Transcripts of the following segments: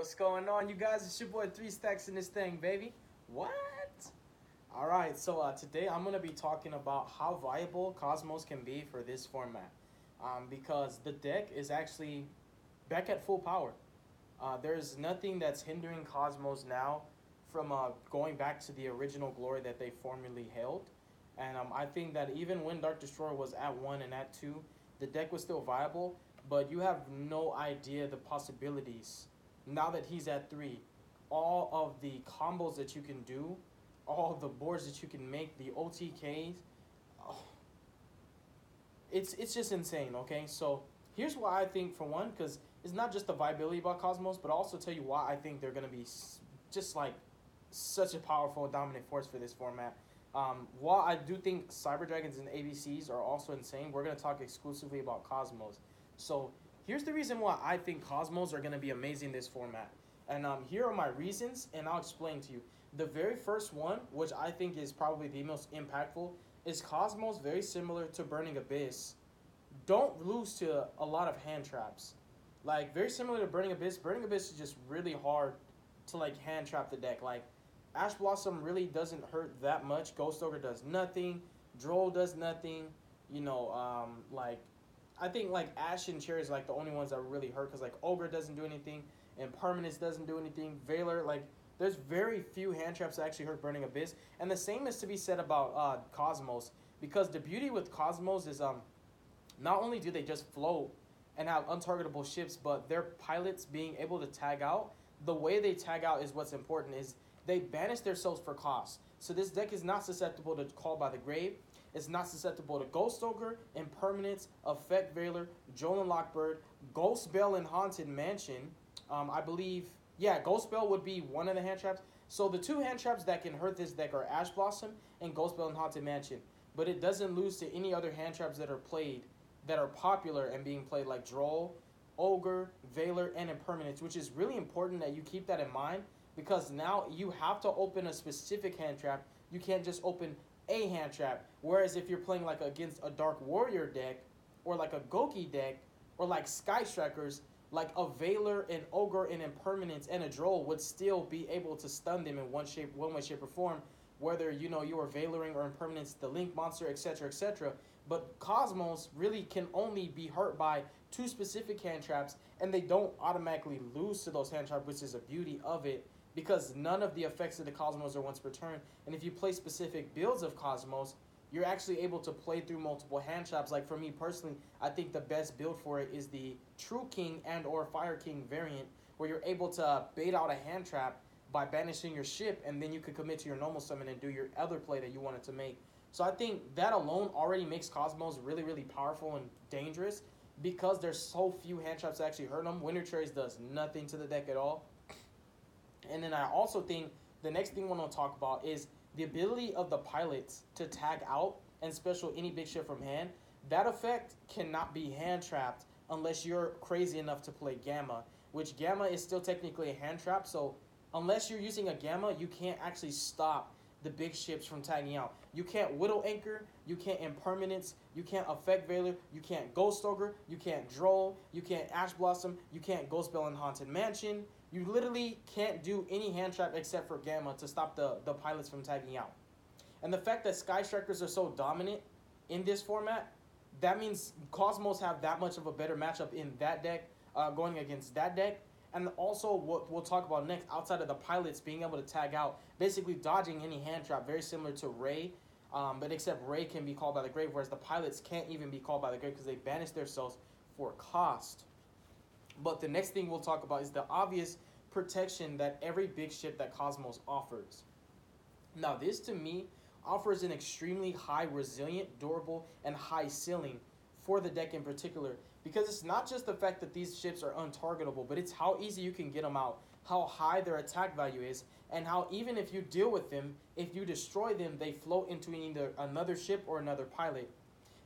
What's going on, you guys? It's your boy Three Stacks in this thing, baby. What? All right, so today I'm gonna be talking about how viable Cosmos can be for this format, because the deck is actually back at full power. There's nothing that's hindering Cosmos now from going back to the original glory that they formerly held, and I think that even when Dark Destroyer was at 1 and at 2, the deck was still viable. But you have no idea the possibilities now that he's at 3. All of the combos that you can do, all the boards that you can make, the OTKs, oh, it's just insane. Okay, so here's why I think, for one, because it's not just the viability about Cosmos, but I'll also tell you why I think they're gonna be just like such a powerful and dominant force for this format. While I do think Cyber Dragons and ABCs are also insane, we're gonna talk exclusively about Cosmos. So here's the reason why I think Cosmos are gonna be amazing in this format, and here are my reasons, and I'll explain to you. The very first one, which I think is probably the most impactful, is Cosmos, very similar to Burning Abyss, don't lose to a lot of hand traps. Like, very similar to Burning Abyss. Burning Abyss is just really hard to like hand trap the deck. Like, Ash Blossom really doesn't hurt that much. Ghost Ogre does nothing. Droll does nothing. Like, I think like Ash and Cherry is like the only ones that really hurt, because like Ogre doesn't do anything, and Permanence doesn't do anything. Veiler, like, there's very few hand traps that actually hurt Burning Abyss, and the same is to be said about Cosmos, because the beauty with Cosmos is not only do they just float and have untargetable ships, but their pilots being able to tag out. The way they tag out is what's important. Is they banish themselves for cost. So this deck is not susceptible to Call by the Grave. It's not susceptible to Ghost Ogre, Impermanence, Effect Veiler, Jolan Lockbird, Ghost Bell, and Haunted Mansion. I believe, yeah, Ghost Bell would be one of the hand traps. So the two hand traps that can hurt this deck are Ash Blossom and Ghost Bell and Haunted Mansion. But it doesn't lose to any other hand traps that are played, that are popular and being played, like Droll, Ogre, Veiler, and Impermanence, which is really important that you keep that in mind, because now you have to open a specific hand trap. You can't just open a hand trap. Whereas if you're playing like against a Dark Warrior deck, or like a Goki deck, or like Sky Strikers, like a Veiler, an Ogre, and Impermanence, and a Droll would still be able to stun them in one way, shape, or form. Whether you are Veilering or Impermanence, the Link Monster, etc., etc. But Cosmos really can only be hurt by two specific hand traps, and they don't automatically lose to those hand traps, which is a beauty of it, because none of the effects of the Cosmos are once per turn. And if you play specific builds of Cosmos, you're actually able to play through multiple hand traps. Like, for me personally, I think the best build for it is the True King and or Fire King variant, where you're able to bait out a hand trap by banishing your ship, and then you could commit to your normal summon and do your other play that you wanted to make. So I think that alone already makes Cosmos really, really powerful and dangerous, because there's so few hand traps that actually hurt them. Winter Cherries does nothing to the deck at all. And then I also think the next thing we're going to talk about is the ability of the pilots to tag out and special any big ship from hand. That effect cannot be hand trapped unless you're crazy enough to play Gamma, which Gamma is still technically a hand trap. So unless you're using a Gamma, you can't actually stop the big ships from tagging out. You can't Widow Anchor, you can't Impermanence, you can't Effect Veiler, you can't Ghost Ogre, you can't Droll, you can't Ash Blossom, you can't Ghost Bell and Haunted Mansion. You literally can't do any hand trap except for Gamma to stop the pilots from tagging out. And the fact that Sky Strikers are so dominant in this format, that means Cosmos have that much of a better matchup in that deck, going against that deck. And also, what we'll talk about next, outside of the pilots being able to tag out, basically dodging any hand trap, very similar to Ray, but except Ray can be called by the grave, whereas the pilots can't even be called by the grave because they banish themselves for cost. But the next thing we'll talk about is the obvious protection that every big ship that Cosmos offers. Now, this to me offers an extremely high resilient, durable, and high ceiling for the deck in particular, because it's not just the fact that these ships are untargetable, but it's how easy you can get them out, how high their attack value is, and how even if you deal with them, if you destroy them, they float into either another ship or another pilot.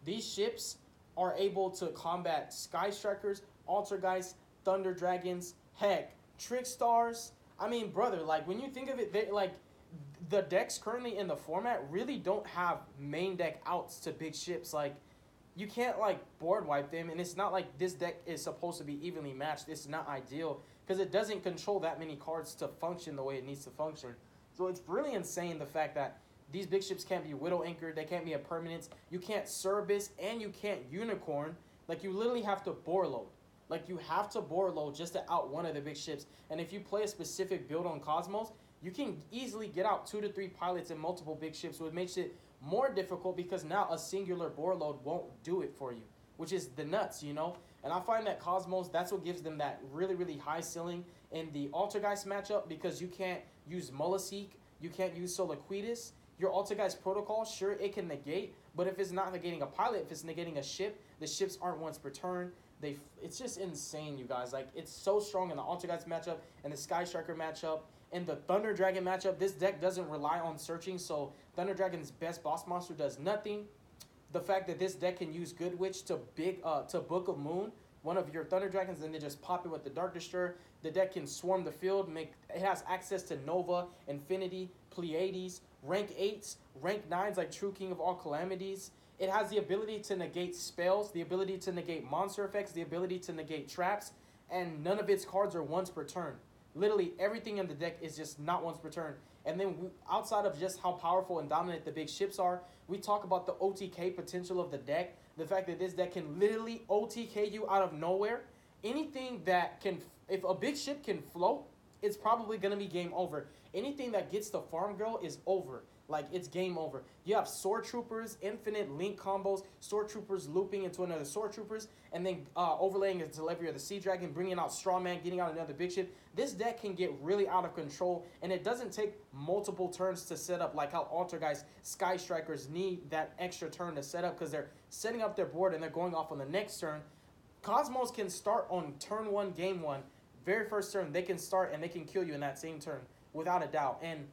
These ships are able to combat Sky Strikers, Altergeist, Thunder Dragons, heck, Trick Stars. I mean, brother, like, when you think of it, they, like, the decks currently in the format really don't have main deck outs to big ships. Like, you can't like board wipe them, and it's not like this deck is supposed to be evenly matched. It's not ideal because it doesn't control that many cards to function the way it needs to function. So it's really insane the fact that these big ships can't be widow anchored, they can't be a permanence, you can't service, and you can't unicorn. Like you literally have to bore load. Like you have to bore load just to out one of the big ships. And if you play a specific build on Cosmos, you can easily get out 2 to 3 pilots and multiple big ships, which makes it more difficult because now a singular bore load won't do it for you, which is the nuts, you know? And I find that Cosmos, that's what gives them that really, really high ceiling in the Altergeist matchup because you can't use Molaseek, you can't use Soliquidus. Your Altergeist protocol, sure, it can negate, but if it's not negating a pilot, if it's negating a ship, the ships aren't once per turn. It's just insane, you guys. Like, it's so strong in the Altergeist matchup and the Sky Striker matchup. In the Thunder Dragon matchup, this deck doesn't rely on searching, so Thunder Dragon's best boss monster does nothing. The fact that this deck can use Good Witch to Book of Moon, one of your Thunder Dragons, and then just pop it with the Dark Destroyer. The deck can swarm the field. It has access to Nova, Infinity, Pleiades, rank 8s, rank 9s like True King of all Calamities. It has the ability to negate spells, the ability to negate monster effects, the ability to negate traps, and none of its cards are once per turn. Literally everything in the deck is just not once per turn. And then outside of just how powerful and dominant the big ships are, we talk about the OTK potential of the deck. The fact that this deck can literally OTK you out of nowhere. Anything that can, if a big ship can float, it's probably going to be game over. Anything that gets the farm girl is over. Like, it's game over. You have Sword Troopers, infinite link combos, Sword Troopers looping into another Sword Troopers, and then overlaying a Delivery of the Sea Dragon, bringing out Strawman, getting out another big ship. This deck can get really out of control, and it doesn't take multiple turns to set up like how Altergeist Sky Strikers need that extra turn to set up because they're setting up their board and they're going off on the next turn. Cosmos can start on turn 1, game 1. Very first turn, they can start and they can kill you in that same turn, without a doubt. And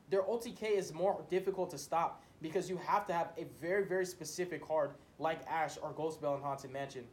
their OTK is more difficult to stop because you have to have a very, very specific card like Ash or Ghost Bell in Haunted Mansion.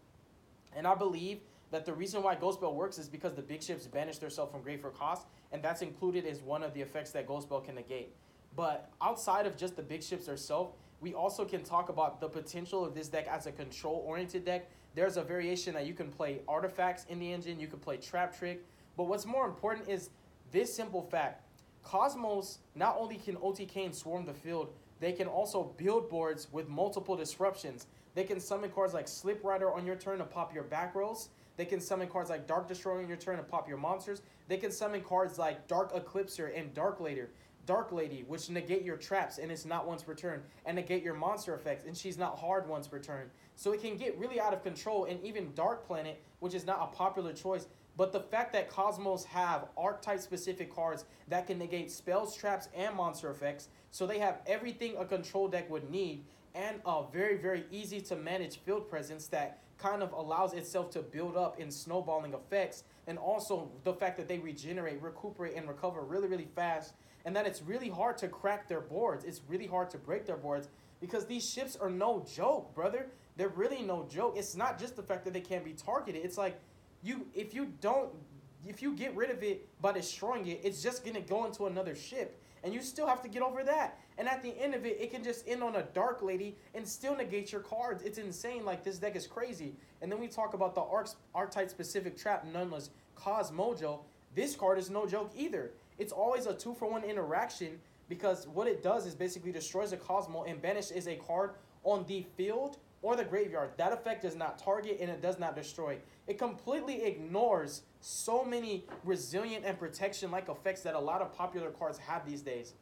And I believe that the reason why Ghost Bell works is because the big ships banish themselves from grave for cost, and that's included as one of the effects that Ghost Bell can negate. But outside of just the big ships themselves, we also can talk about the potential of this deck as a control-oriented deck. There's a variation that you can play artifacts in the engine, you can play Trap Trick, but what's more important is this simple fact. Cosmos not only can OTK and swarm the field, they can also build boards with multiple disruptions. They can summon cards like Slip Rider on your turn to pop your back rows. They can summon cards like Dark Destroyer on your turn to pop your monsters. They can summon cards like Dark Eclipser and Dark Lady, which negate your traps and it's not once per turn, and negate your monster effects, and she's not hard once per turn. So it can get really out of control, and even Dark Planet, which is not a popular choice, but the fact that Cosmos have archetype-specific cards that can negate spells, traps, and monster effects, so they have everything a control deck would need, and a very, very easy-to-manage field presence that kind of allows itself to build up in snowballing effects, and also the fact that they regenerate, recuperate, and recover really, really fast, and that it's really hard to crack their boards. It's really hard to break their boards because these ships are no joke, brother. They're really no joke. It's not just the fact that they can't be targeted. It's like, if you get rid of it by destroying it, it's just gonna go into another ship, and you still have to get over that. And at the end of it, it can just end on a Dark Lady and still negate your cards. It's insane. Like, this deck is crazy. And then we talk about the archetype specific trap known as Cosmojo. This card is no joke either. It's always a 2-for-1 interaction because what it does is basically destroys a Cosmo, and banish is a card on the field or the graveyard. That effect does not target and it does not destroy. It completely ignores so many resilient and protection-like effects that a lot of popular cards have these days.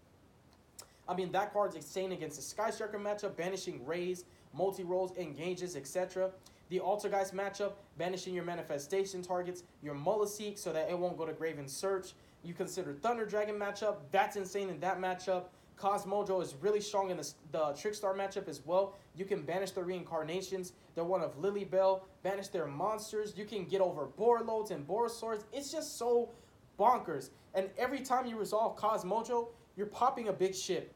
I mean, that card's insane against the Sky Striker matchup, banishing Rays, multi-rolls, engages, etc. The Altergeist matchup, banishing your manifestation targets, your Molaseek so that it won't go to grave and search. You consider Thunder Dragon matchup, that's insane in that matchup. Cosmojo is really strong in the Trickstar matchup as well. You can banish the reincarnations. They're one of Lilybell. Banish their monsters. You can get over Boar Loads and Boar Swords. It's just so bonkers. And every time you resolve Cosmojo, you're popping a big ship.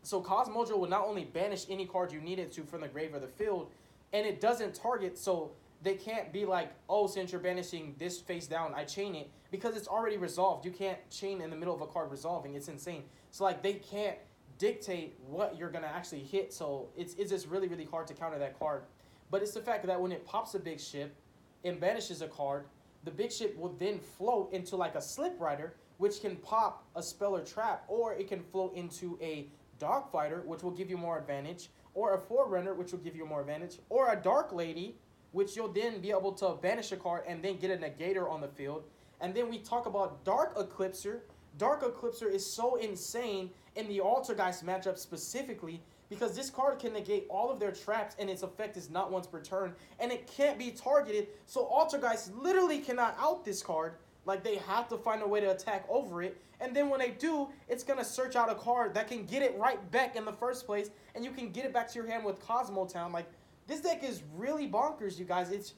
So Cosmojo will not only banish any card you needed to from the grave or the field, and it doesn't target, so they can't be like, oh, since you're banishing this face down, I chain it, because it's already resolved. You can't chain in the middle of a card resolving. It's insane. So, like, they can't dictate what you're going to actually hit, so it's just really, really hard to counter that card. but it's the fact that when it pops a big ship and banishes a card, the big ship will then float into like a slip rider, which can pop a spell or trap, or it can float into a dog fighter, which will give you more advantage, or a forerunner, which will give you more advantage, or a dark lady, which you'll then be able to banish a card and then get a negator on the field. And then we talk about Dark Eclipser. Dark Eclipser is so insane in the Altergeist matchup specifically because this card can negate all of their traps and its effect is not once per turn and it can't be targeted. So Altergeist literally cannot out this card. Like, they have to find a way to attack over it. And then when they do, it's going to search out a card that can get it right back in the first place. And you can get it back to your hand with Cosmo Town. Like, this deck is really bonkers, you guys. It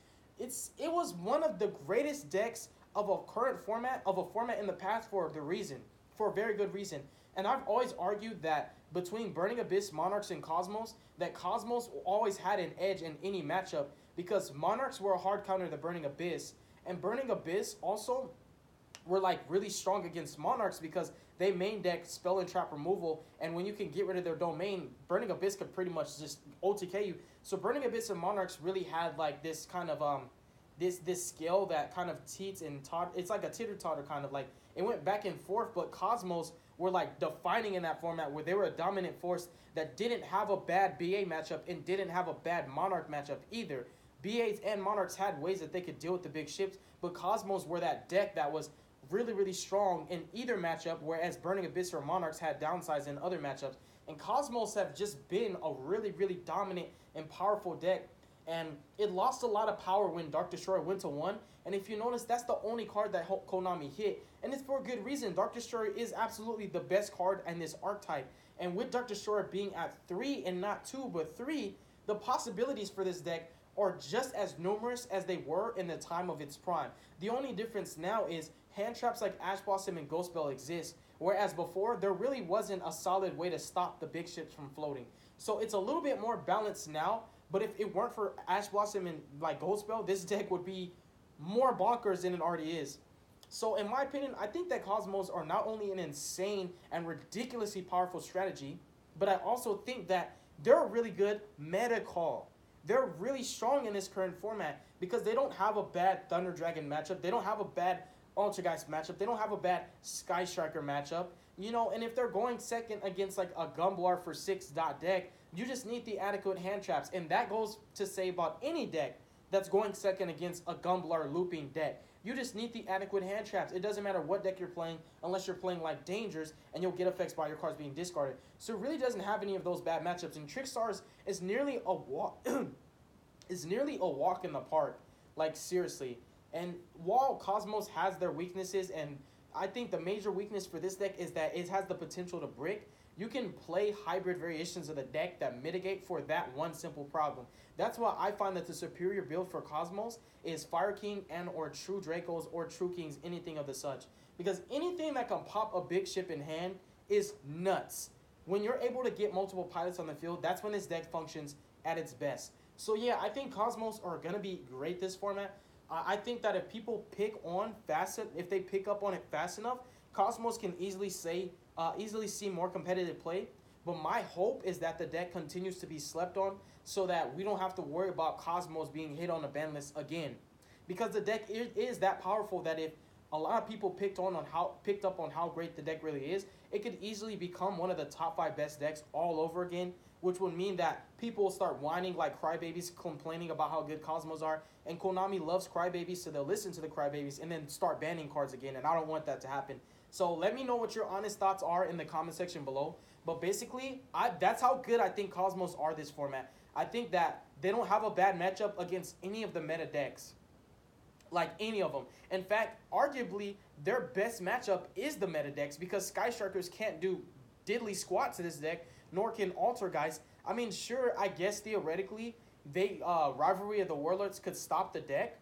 was one of the greatest decks of a current format, of a format in the past for a very good reason. And I've always argued that between Burning Abyss, Monarchs, and Cosmos, that Cosmos always had an edge in any matchup because Monarchs were a hard counter to Burning Abyss. And Burning Abyss also were like really strong against Monarchs because they main deck spell and trap removal, and when you can get rid of their domain, Burning Abyss could pretty much just OTK you. So Burning Abyss and Monarchs really had like this kind of this skill that kind of teets and tot. It's like a titter-totter kind of, like it went back and forth, but Cosmos were like defining in that format where they were a dominant force that didn't have a bad BA matchup and didn't have a bad Monarch matchup either. BAs and Monarchs had ways that they could deal with the big ships, but Cosmos were that deck that was really, really strong in either matchup, whereas Burning Abyss or Monarchs had downsides in other matchups. And Cosmos have just been a really, really dominant and powerful deck, and it lost a lot of power when Dark Destroyer went to 1, and if you notice, that's the only card that Konami hit, and it's for a good reason. Dark Destroyer is absolutely the best card in this archetype, and with Dark Destroyer being at 3 and not 2 but 3, the possibilities for this deck are just as numerous as they were in the time of its prime. The only difference now is hand traps like Ash Blossom and Ghost Bell exist, whereas before there really wasn't a solid way to stop the big ships from floating. So it's a little bit more balanced now, but if it weren't for Ash Blossom and like Ghost Bell, this deck would be more bonkers than it already is. So in my opinion, I think that Cosmos are not only an insane and ridiculously powerful strategy, but I also think that they're a really good meta call. They're really strong in this current format because they don't have a bad Thunder Dragon matchup. They don't have a bad Altergeist matchup. They don't have a bad Sky Striker matchup. You know, and if they're going second against like a Gumblar for 6 dot deck, you just need the adequate hand traps. And that goes to say about any deck that's going second against a Gumblar looping deck. You just need the adequate hand traps. It doesn't matter what deck you're playing unless you're playing like Dangers and you'll get effects by your cards being discarded. So it really doesn't have any of those bad matchups. And Trickstars is nearly a walk is nearly a walk in the park. Like seriously. And while Cosmos has their weaknesses, and I think the major weakness for this deck is that it has the potential to brick, you can play hybrid variations of the deck that mitigate for that one simple problem. That's why I find that the superior build for Cosmos is Fire King and or True Dracos or True Kings, anything of the such. Because anything that can pop a big ship in hand is nuts. When you're able to get multiple pilots on the field, that's when this deck functions at its best. So yeah, I think Cosmos are going to be great this format. I think that if people pick on if they pick up on it fast enough, Cosmos can easily see more competitive play. But my hope is that the deck continues to be slept on so that we don't have to worry about Cosmos being hit on the ban list again. Because the deck is that powerful that if a lot of people picked up on how great the deck really is, it could easily become one of the top 5 best decks all over again, which would mean that people will start whining like crybabies, complaining about how good Cosmos are, and Konami loves crybabies, so they'll listen to the crybabies and then start banning cards again, and I don't want that to happen. So let me know what your honest thoughts are in the comment section below. But basically, that's how good I think Cosmos are this format. I think that they don't have a bad matchup against any of the meta decks. Like any of them. In fact, arguably, their best matchup is the meta decks because Sky Strikers can't do diddly squat to this deck, nor can Altergeist. I mean, sure, I guess theoretically, Rivalry of the Warlords could stop the deck.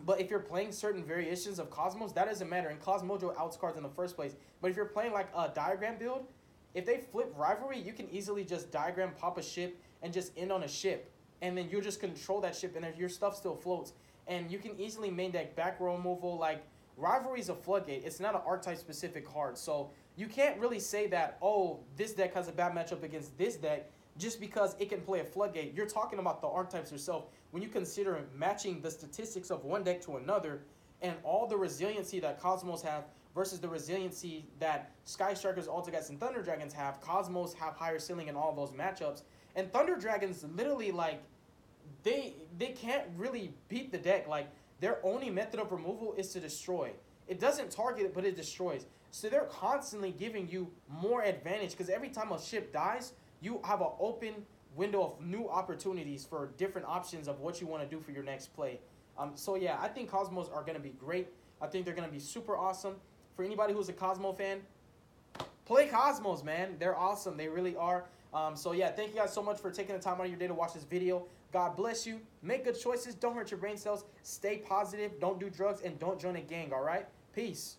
But if you're playing certain variations of Cosmos, that doesn't matter. And Cosmojo outscards in the first place. But if you're playing like a Diagram build, if they flip Rivalry, you can easily just Diagram, pop a ship, and just end on a ship. And then you just control that ship, and your stuff still floats. And you can easily main deck back row removal. Like, Rivalry is a floodgate. It's not an archetype-specific card. So you can't really say that, oh, this deck has a bad matchup against this deck. just because it can play a floodgate. You're talking about the archetypes yourself. When you consider matching the statistics of one deck to another and all the resiliency that Cosmos have versus the resiliency that Sky Strikers, Ultigates, and Thunder Dragons have, Cosmos have higher ceiling in all those matchups. And Thunder Dragons literally, like, they can't really beat the deck. Like, their only method of removal is to destroy. It doesn't target it, but it destroys. So they're constantly giving you more advantage because every time a ship dies, you have an open window of new opportunities for different options of what you want to do for your next play. So yeah, I think Cosmos are going to be great. I think they're going to be super awesome. For anybody who's a Cosmo fan, play Cosmos, man. They're awesome. They really are. So yeah, thank you guys so much for taking the time out of your day to watch this video. God bless you. Make good choices. Don't hurt your brain cells. Stay positive. Don't do drugs. And don't join a gang, all right? Peace.